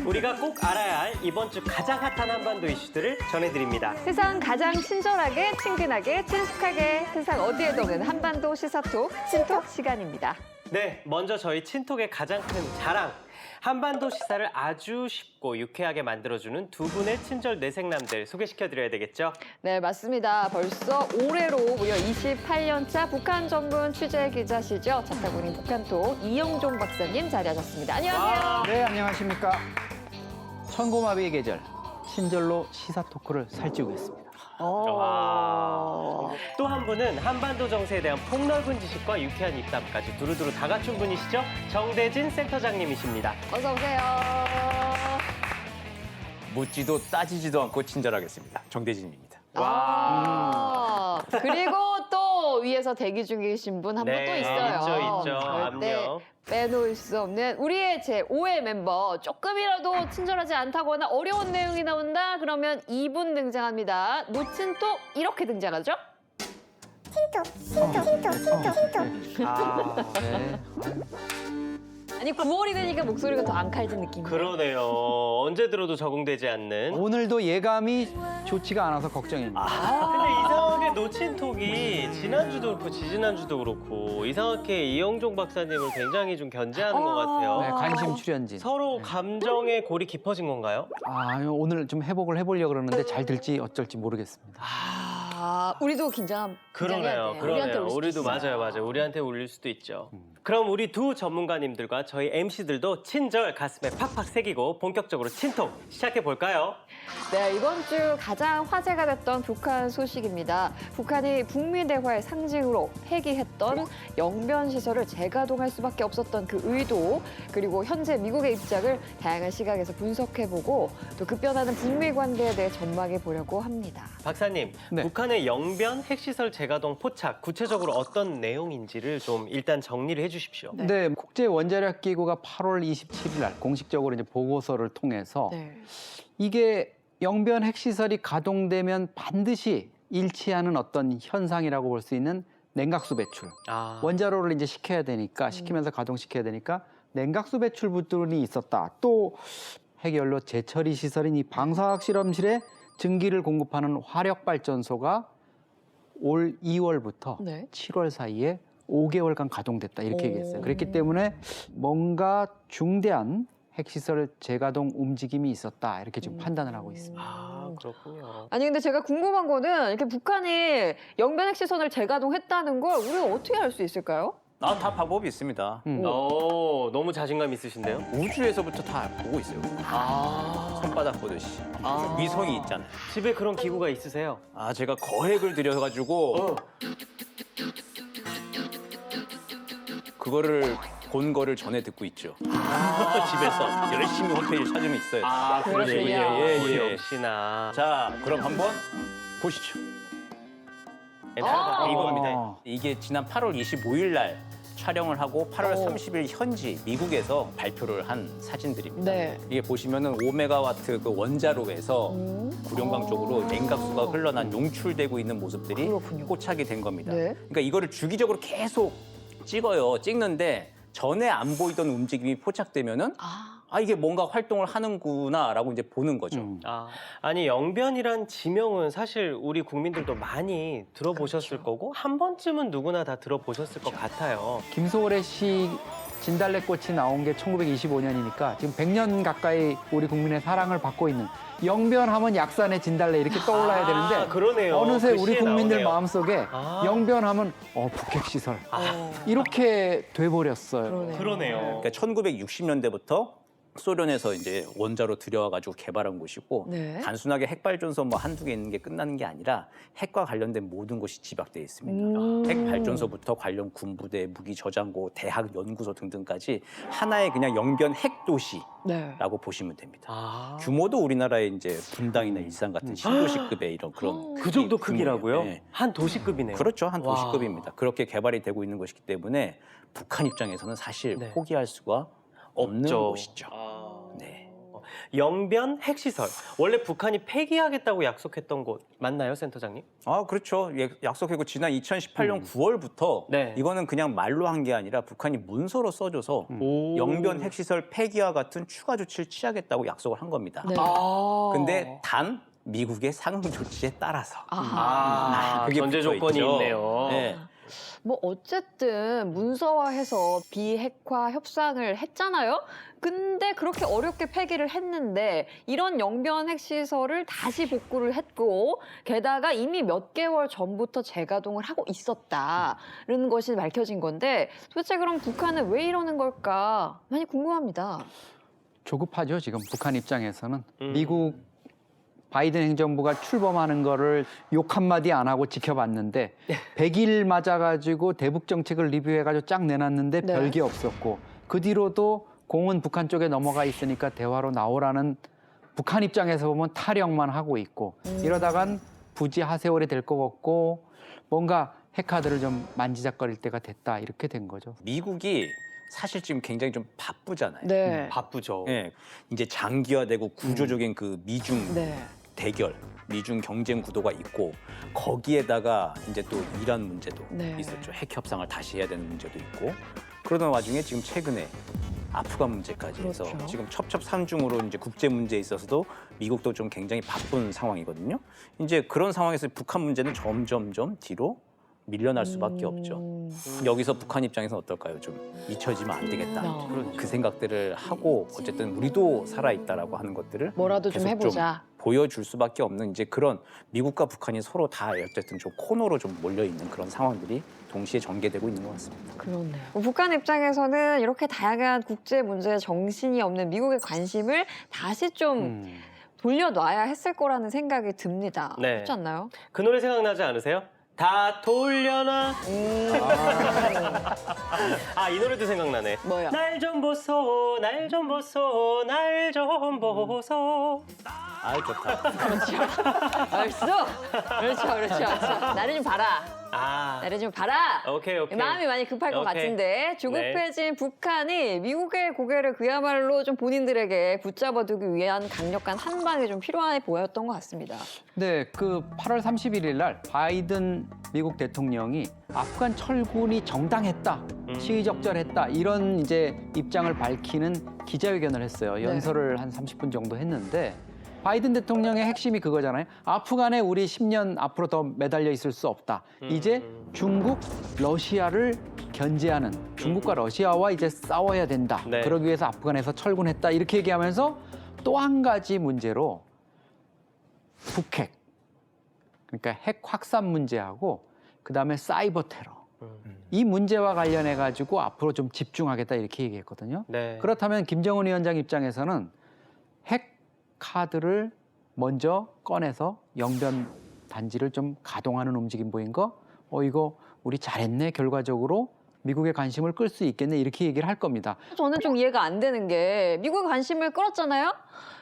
우리가 꼭 알아야 할 이번 주 가장 핫한 한반도 이슈들을 전해드립니다. 세상 가장 친절하게, 친근하게, 친숙하게 세상 어디에도 없는 한반도 시사톡, 친톡 시간입니다. 네, 먼저 저희 친톡의 가장 큰 자랑. 한반도 시사를 아주 쉽고 유쾌하게 만들어주는 두 분의 친절 내생남들 소개시켜드려야 되겠죠? 네, 맞습니다. 벌써 올해로 무려 28년 차 북한 전문 취재 기자시죠. 자타구님 북한톡 이영종 박사님 자리하셨습니다. 안녕하세요. 네, 안녕하십니까. 천고마비의 계절, 친절로 시사 토크를 살찌우겠습니다. 또 한 분은 한반도 정세에 대한 폭넓은 지식과 유쾌한 입담까지 두루두루 다 갖춘 분이시죠? 정대진 센터장님이십니다. 어서 오세요. 묻지도 따지지도 않고 친절하겠습니다. 정대진입니다. 그리고 또 위에서 대기 중에 계신 분 한 분 또 네, 있어요. 있죠. 절대 압력. 빼놓을 수 없는 우리의 제5의 멤버. 조금이라도 친절하지 않다거나 어려운 내용이 나온다 그러면 이분 등장합니다. 노친톡 이렇게 등장하죠? 네. 아니 9월이 되니까 목소리가 더 안 칼진 느낌이에요. 그러네요. 언제 들어도 적응되지 않는. 오늘도 예감이 좋지가 않아서 걱정입니다. 근데 이상하게 노친톡이 지난주도 그렇고 지지난주도 그렇고 이상하게 이영종 박사님을 굉장히 좀 견제하는 것 같아요. 네, 관심 출연진. 서로 감정의 골이 깊어진 건가요? 오늘 좀 회복을 해보려고 그러는데 잘 될지 어쩔지 모르겠습니다. 우리도 긴장해야 그러네요. 돼. 그러네요. 우리한테 우리도 맞아요. 우리한테 울릴 수도 있죠. 그럼 우리 두 전문가님들과 저희 MC들도 친절 가슴에 팍팍 새기고 본격적으로 친톡 시작해 볼까요? 네, 이번 주 가장 화제가 됐던 북한 소식입니다. 북한이 북미 대화의 상징으로 폐기했던 영변 시설을 재가동할 수밖에 없었던 그 의도, 그리고 현재 미국의 입장을 다양한 시각에서 분석해보고 또 급변하는 북미 관계에 대해 전망해 보려고 합니다. 박사님, 네. 북한의 영변 핵시설 재가동 포착 구체적으로 어떤 내용인지를 좀 일단 정리를 해주십시오. 네, 국제 원자력 기구가 8월 27일 날 공식적으로 이제 보고서를 통해서 네. 이게 영변 핵시설이 가동되면 반드시 일치하는 어떤 현상이라고 볼 수 있는 냉각수 배출. 원자로를 이제 시키면서 가동시켜야 되니까 냉각수 배출 부분이 있었다. 또 핵연료 재처리 시설인 이 방사학 실험실에 증기를 공급하는 화력 발전소가 올 2월부터 네. 7월 사이에 5개월간 가동됐다 이렇게 얘기했어요. 그렇기 때문에 뭔가 중대한 핵시설 재가동 움직임이 있었다 이렇게 지금 판단을 하고 있습니다. 그렇군요. 아니 근데 제가 궁금한 거는 이렇게 북한이 영변 핵시설을 재가동했다는 걸 우리가 어떻게 알 수 있을까요? 다 방법이 있습니다. 너무 자신감 있으신데요? 우주에서부터 다 보고 있어요. 손바닥 보듯이. 위성이 있잖아요. 집에 그런 기구가 있으세요? 제가 거액을 들여가지고 그거를 본 거를 전해 듣고 있죠. 집에서 열심히 홈페이지 찾으면 있어요. 그러시군요. 예. 역시나. 자, 그럼 한번 보시죠. 이겁니다. 이게 지난 8월 25일 날 촬영을 하고 8월 30일 현지 미국에서 발표를 한 사진들입니다. 네. 이게 보시면은 5메가와트 그 원자로에서 구룡강 쪽으로 냉각수가 흘러난 용출되고 있는 모습들이 그렇군요. 포착이 된 겁니다. 네. 그러니까 이거를 주기적으로 계속 찍어요. 찍는데 전에 안 보이던 움직임이 포착되면은 이게 뭔가 활동을 하는구나라고 이제 보는 거죠. 아니 영변이란 지명은 사실 우리 국민들도 많이 들어보셨을 거고 한 번쯤은 누구나 다 들어보셨을 것 같아요. 김소월의 시 진달래꽃이 나온 게 1925년이니까 지금 100년 가까이 우리 국민의 사랑을 받고 있는 영변하면 약산의 진달래 이렇게 떠올라야 되는데 그러네요. 어느새 그 우리 시에 국민들 나오네요. 마음속에 영변하면 북핵시설 이렇게 돼버렸어요. 그러네요. 그러니까 1960년대부터 소련에서 이제 원자로 들여와가지고 개발한 곳이고 네. 단순하게 핵발전소 뭐 한두 개 있는 게 끝나는 게 아니라 핵과 관련된 모든 것이 집약되어 있습니다. 핵발전소부터 관련 군부대, 무기 저장고, 대학 연구소 등등까지 하나의 그냥 영변 핵도시라고 보시면 됩니다. 규모도 우리나라의 이제 분당이나 일산 같은 신도시급의 이런 그런 그 정도 크기라고요? 네. 한 도시급이네요. 그렇죠. 한 도시급입니다. 그렇게 개발이 되고 있는 것이기 때문에 북한 입장에서는 사실 네. 포기할 수가 없는 없죠. 곳이죠. 네. 영변 핵시설. 원래 북한이 폐기하겠다고 약속했던 곳 맞나요, 센터장님? 아, 그렇죠. 예, 약속했고 지난 2018년 9월부터 네. 이거는 그냥 말로 한 게 아니라 북한이 문서로 써줘서 오. 영변 핵시설 폐기와 같은 추가 조치를 취하겠다고 약속을 한 겁니다. 네. 근데 단 미국의 상응 조치에 따라서. 그게 전제 붙어 조건이 있죠. 있네요. 네. 뭐 어쨌든 문서화해서 비핵화 협상을 했잖아요. 근데 그렇게 어렵게 폐기를 했는데 이런 영변 핵시설을 다시 복구를 했고 게다가 이미 몇 개월 전부터 재가동을 하고 있었다는 것이 밝혀진 건데 도대체 그럼 북한은 왜 이러는 걸까 많이 궁금합니다. 조급하죠. 지금 북한 입장에서는 미국 바이든 행정부가 출범하는 거를 욕 한마디 안 하고 지켜봤는데 100일 맞아가지고 대북 정책을 리뷰해가지고 쫙 내놨는데 네. 별게 없었고 그 뒤로도 공은 북한 쪽에 넘어가 있으니까 대화로 나오라는 북한 입장에서 보면 타령만 하고 있고 이러다간 부지 하세월이 될 것 같고 뭔가 핵카드를 좀 만지작거릴 때가 됐다 이렇게 된 거죠. 미국이 사실 지금 굉장히 좀 바쁘잖아요. 네. 바쁘죠. 예, 이제 장기화되고 구조적인 그 미중 네. 대결, 미중 경쟁 구도가 있고 거기에다가 이제 또 이란 문제도 네. 있었죠. 핵 협상을 다시 해야 되는 문제도 있고 그러던 와중에 지금 최근에 아프간 문제까지 해서 그렇죠. 지금 첩첩산중으로 이제 국제 문제에 있어서도 미국도 좀 굉장히 바쁜 상황이거든요. 이제 그런 상황에서 북한 문제는 점점점 뒤로 밀려날 수밖에 없죠. 여기서 북한 입장에서는 어떨까요? 좀 잊혀지면 안 되겠다. 그 생각들을 하고 어쨌든 우리도 살아있다라고 하는 것들을 뭐라도 좀 계속 해보자. 보여줄 수밖에 없는 이제 그런 미국과 북한이 서로 다 어쨌든 좀 코너로 좀 몰려 있는 그런 상황들이 동시에 전개되고 있는 것 같습니다. 그렇네요. 북한 입장에서는 이렇게 다양한 국제 문제에 정신이 없는 미국의 관심을 다시 좀 돌려놔야 했을 거라는 생각이 듭니다. 네. 그렇지 않나요? 그 노래 생각나지 않으세요? 다 돌려놔. 이 노래도 생각나네. 뭐야? 날 좀 보소, 날 좀 보소, 날 좀 보소. 아, 좋다. 벌써? 그렇죠. 나를 좀 봐라. 나를 좀 봐라. 오케이. 마음이 많이 급할 것 오케이. 같은데 조급해진 북한이 미국의 고개를 그야말로 좀 본인들에게 붙잡아두기 위한 강력한 한방이 좀 필요해 보였던 것 같습니다. 네, 그 8월 31일 날 바이든 미국 대통령이 아프간 철군이 정당했다, 시의적절했다 이런 이제 입장을 밝히는 기자회견을 했어요. 연설을 한 30분 정도 했는데 바이든 대통령의 핵심이 그거잖아요. 아프간에 우리 10년 앞으로 더 매달려 있을 수 없다. 이제 중국, 러시아를 견제하는 중국과 러시아와 이제 싸워야 된다. 네. 그러기 위해서 아프간에서 철군했다. 이렇게 얘기하면서 또 한 가지 문제로 북핵, 그러니까 핵 확산 문제하고 그다음에 사이버 테러. 이 문제와 관련해 가지고 앞으로 좀 집중하겠다 이렇게 얘기했거든요. 네. 그렇다면 김정은 위원장 입장에서는 핵 카드를 먼저 꺼내서 영변 단지를 좀 가동하는 움직임 보인 거, 이거 우리 잘했네, 결과적으로 미국의 관심을 끌 수 있겠네 이렇게 얘기를 할 겁니다. 저는 좀 이해가 안 되는 게 미국의 관심을 끌었잖아요.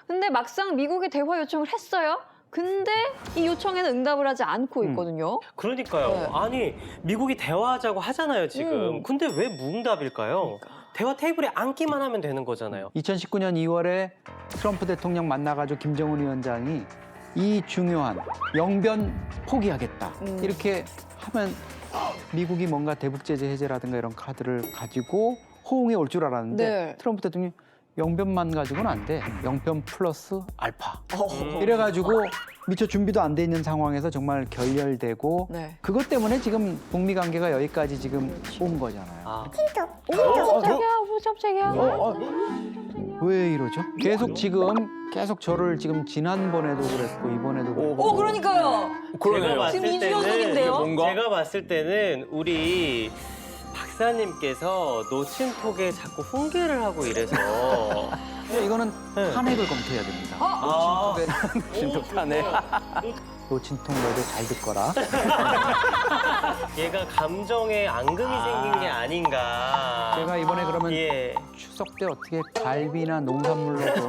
근데 막상 미국이 대화 요청을 했어요. 근데 이 요청에는 응답을 하지 않고 있거든요. 그러니까요. 네. 아니 미국이 대화하자고 하잖아요 지금. 근데 왜 무응답일까요? 대화 테이블에 앉기만 하면 되는 거잖아요. 2019년 2월에 트럼프 대통령 만나가지고 김정은 위원장이 이 중요한 영변 포기하겠다 이렇게 하면 미국이 뭔가 대북 제재 해제라든가 이런 카드를 가지고 호응해 올 줄 알았는데 네. 트럼프 대통령이 영변만 가지고는 안 돼. 영변 플러스 알파. 이래가지고 미처 준비도 안 돼 있는 상황에서 정말 결렬되고 네. 그것 때문에 지금 북미 관계가 여기까지 지금 온 거잖아요. 깜짝이야. 왜 이러죠? 계속 저를 지금 지난번에도 그랬고 이번에도 그랬고 그러니까요. 제가 지금 봤을 이주연석인데요? 때는 뭔가? 제가 봤을 때는 우리 박사님께서 놓친 톡에 자꾸 훈계를 하고 이래서 이거는 네. 탄핵을 검토해야 됩니다. 진톡하네. 노친통 너도 잘 듣거라. 얘가 감정에 앙금이 생긴 게 아닌가. 제가 이번에 그러면 예. 추석 추석 때 어떻게 갈비나 농산물로도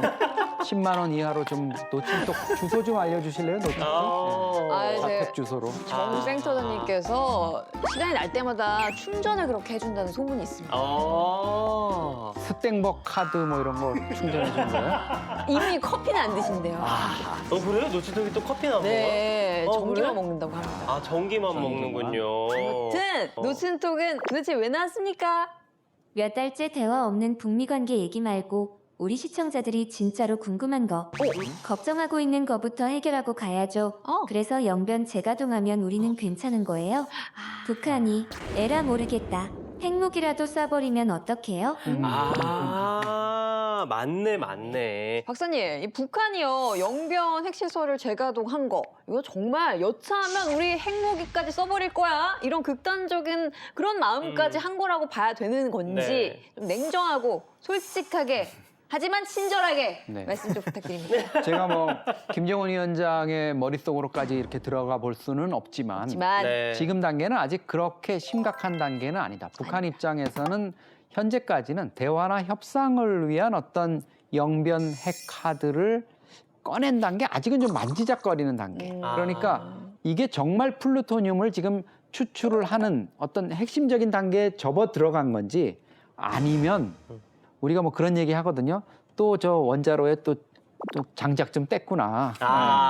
10만 원 이하로 좀 노친톡 주소 좀 알려주실래요? 노친톡? 아, 자택 주소로. 정생터장님께서 시간이 날 때마다 충전을 그렇게 해준다는 소문이 있습니다. 스땡벅 카드 뭐 이런 거 충전해 주는 거예요? 이미 커피는 안 드신대요. 그래요? 노치톡이 또 커피나 먹어요? 네, 전기만 그래요? 먹는다고 합니다. 아, 전기만 먹는군요. 아무튼 노친톡은 도대체 왜 나왔습니까? 몇 달째 대화 없는 북미 관계 얘기 말고 우리 시청자들이 진짜로 궁금한 거, 걱정하고 있는 거부터 해결하고 가야죠. 그래서 영변 재가동하면 우리는 괜찮은 거예요? 북한이 에라 모르겠다. 핵무기라도 쏴버리면 어떡해요? 맞네. 박사님, 이 북한이요 영변 핵시설을 재가동한 거 이거 정말 여차하면 우리 핵무기까지 써버릴 거야 이런 극단적인 그런 마음까지 한 거라고 봐야 되는 건지 네. 좀 냉정하고 솔직하게 하지만 친절하게 네. 말씀 좀 부탁드립니다. 제가 뭐 김정은 위원장의 머릿속으로까지 이렇게 들어가 볼 수는 없지만 하지만 네. 지금 단계는 아직 그렇게 심각한 단계는 아니다. 북한 입장에서는 현재까지는 대화나 협상을 위한 어떤 영변 핵 카드를 꺼낸다는 게 아직은 좀 만지작거리는 단계. 그러니까 이게 정말 플루토늄을 지금 추출을 하는 어떤 핵심적인 단계에 접어 들어간 건지 아니면 우리가 뭐 그런 얘기 하거든요. 또 저 원자로에 또 장작 좀 뗐구나.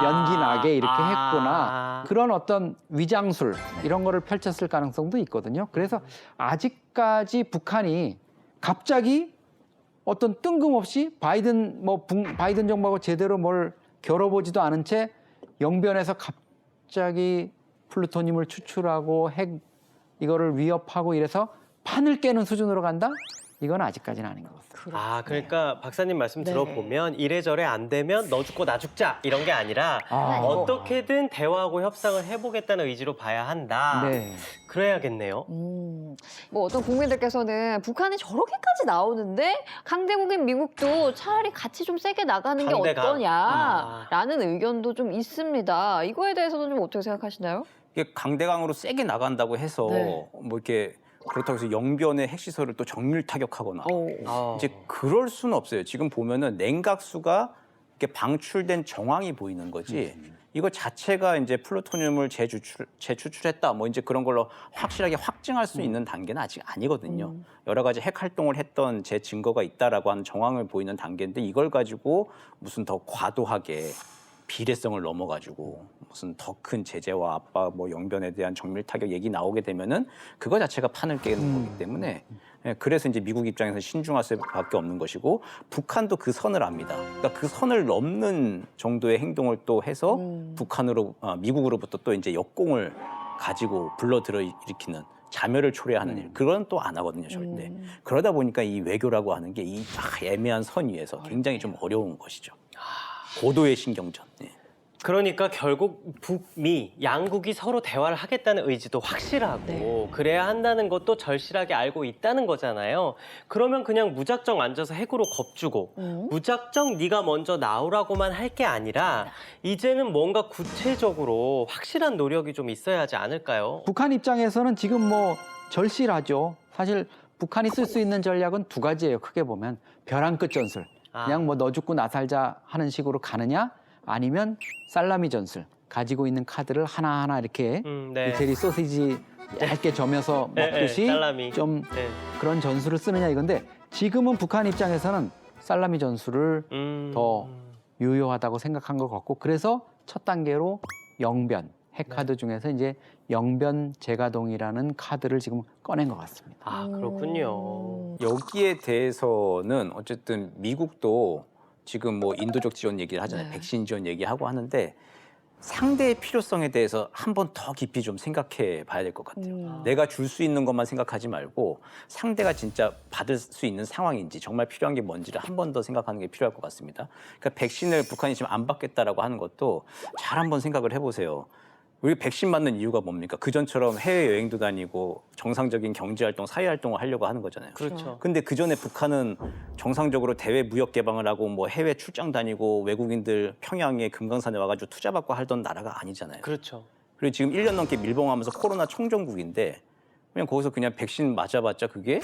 연기 나게 이렇게 했구나. 그런 어떤 위장술 이런 거를 펼쳤을 가능성도 있거든요. 그래서 아직까지 북한이 갑자기 어떤 뜬금없이 바이든 정부하고 제대로 뭘 겨뤄보지도 않은 채 영변에서 갑자기 플루토늄을 추출하고 핵 이거를 위협하고 이래서 판을 깨는 수준으로 간다? 이건 아직까지는 아닌 것 같습니다. 그러니까 박사님 말씀 네. 들어보면 이래저래 안 되면 너 죽고 나 죽자 이런 게 아니라 어떻게든 대화하고 협상을 해보겠다는 의지로 봐야 한다. 네. 그래야겠네요. 뭐 어떤 국민들께서는 북한이 저렇게까지 나오는데 강대국인 미국도 차라리 같이 좀 세게 나가는 게 강대강. 어떠냐라는 의견도 좀 있습니다. 이거에 대해서는 좀 어떻게 생각하시나요? 이게 강대강으로 세게 나간다고 해서 네. 뭐 이렇게 그렇다고 해서 영변의 핵시설을 또 정밀 타격하거나 이제 그럴 수는 없어요. 지금 보면은 냉각수가 이렇게 방출된 정황이 보이는 거지. 이거 자체가 이제 플루토늄을 재추출했다. 뭐 이제 그런 걸로 확실하게 확증할 수 있는 단계는 아직 아니거든요. 여러 가지 핵 활동을 했던 제 증거가 있다라고 하는 정황을 보이는 단계인데 이걸 가지고 무슨 더 과도하게 비례성을 넘어가지고 무슨 더 큰 제재와 압박, 뭐 영변에 대한 정밀 타격 얘기 나오게 되면은 그거 자체가 판을 깨는 거기 때문에 그래서 이제 미국 입장에서 신중할 수밖에 없는 것이고 북한도 그 선을 압니다. 그러니까 그 선을 넘는 정도의 행동을 또 해서 미국으로부터 또 이제 역공을 가지고 불러들어 일으키는 자멸을 초래하는 일 그건 또 안 하거든요 절대. 그러다 보니까 이 외교라고 하는 게 이 애매한 선 위에서 굉장히 좀 어려운 것이죠. 고도의 신경전. 그러니까 결국 북미 양국이 서로 대화를 하겠다는 의지도 확실하고 그래야 한다는 것도 절실하게 알고 있다는 거잖아요. 그러면 그냥 무작정 앉아서 핵으로 겁주고 무작정 네가 먼저 나오라고만 할 게 아니라 이제는 뭔가 구체적으로 확실한 노력이 좀 있어야 하지 않을까요? 북한 입장에서는 지금 뭐 절실하죠. 사실 북한이 쓸 수 있는 전략은 두 가지예요. 크게 보면 벼랑 끝 전술. 그냥 뭐 너 죽고 나 살자 하는 식으로 가느냐 아니면 살라미 전술. 가지고 있는 카드를 하나하나 이렇게 이태리 소시지 얇게 점여서 먹듯이 살라미. 좀 그런 전술을 쓰느냐 이건데 지금은 북한 입장에서는 살라미 전술을 더 유효하다고 생각한 것 같고 그래서 첫 단계로 영변 핵카드 중에서 이제 영변 재가동이라는 카드를 지금 꺼낸 것 같습니다. 아, 그렇군요. 여기에 대해서는 어쨌든 미국도 지금 뭐 인도적 지원 얘기를 하잖아요. 백신 지원 얘기하고 하는데 상대의 필요성에 대해서 한 번 더 깊이 좀 생각해 봐야 될 것 같아요. 내가 줄 수 있는 것만 생각하지 말고 상대가 진짜 받을 수 있는 상황인지 정말 필요한 게 뭔지를 한 번 더 생각하는 게 필요할 것 같습니다. 그러니까 백신을 북한이 지금 안 받겠다라고 하는 것도 잘 한번 생각을 해보세요. 우리 백신 맞는 이유가 뭡니까? 그전처럼 해외여행도 다니고 정상적인 경제활동, 사회활동을 하려고 하는 거잖아요. 그렇죠. 근데 그전에 북한은 정상적으로 대외 무역 개방을 하고 뭐 해외 출장 다니고 외국인들 평양에 금강산에 와가지고 투자받고 하던 나라가 아니잖아요. 그렇죠. 그리고 지금 1년 넘게 밀봉하면서 코로나 총정국인데 그냥 거기서 그냥 백신 맞아봤자 그게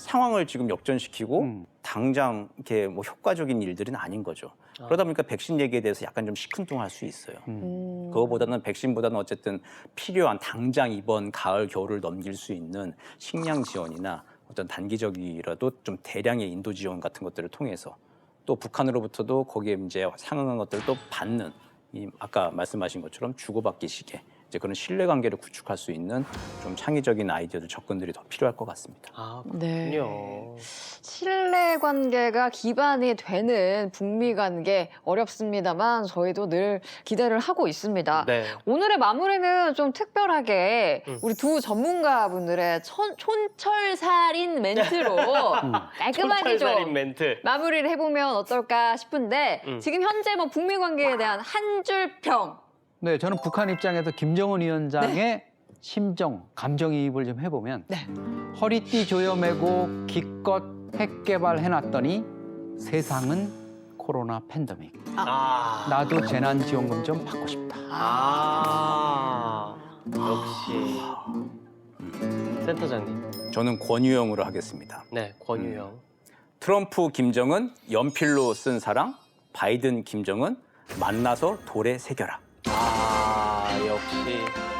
상황을 지금 역전시키고 당장 이렇게 뭐 효과적인 일들은 아닌 거죠. 그러다 보니까 백신 얘기에 대해서 약간 좀 시큰둥할 수 있어요. 그거보다는 백신보다는 어쨌든 필요한 당장 이번 가을 겨울을 넘길 수 있는 식량 지원이나 어떤 단기적이라도 좀 대량의 인도 지원 같은 것들을 통해서 또 북한으로부터도 거기에 이제 상응한 것들을 또 받는 이 아까 말씀하신 것처럼 주고받기 시계 이제 그런 신뢰관계를 구축할 수 있는 좀 창의적인 아이디어들 접근들이 더 필요할 것 같습니다. 아, 네. 그렇군요. 신뢰 관계가 기반이 되는 북미 관계 어렵습니다만 저희도 늘 기대를 하고 있습니다. 네. 오늘의 마무리는 좀 특별하게 우리 두 전문가분들의 촌철살인 멘트로 깔끔하게 좀 촌철살인 멘트. 마무리를 해보면 어떨까 싶은데 지금 현재 뭐 북미 관계에 대한 한 줄 평. 네, 저는 북한 입장에서 김정은 위원장의 네. 심정, 감정이입을 좀 해보면 네. 허리띠 조여매고 기껏 핵 개발해놨더니 세상은 코로나 팬데믹. 아. 나도 재난지원금 좀 받고 싶다. 아. 역시. 센터장님. 저는 권유형으로 하겠습니다. 네, 권유영. 트럼프 김정은 연필로 쓴 사랑, 바이든 김정은 만나서 돌에 새겨라. 아, 역시.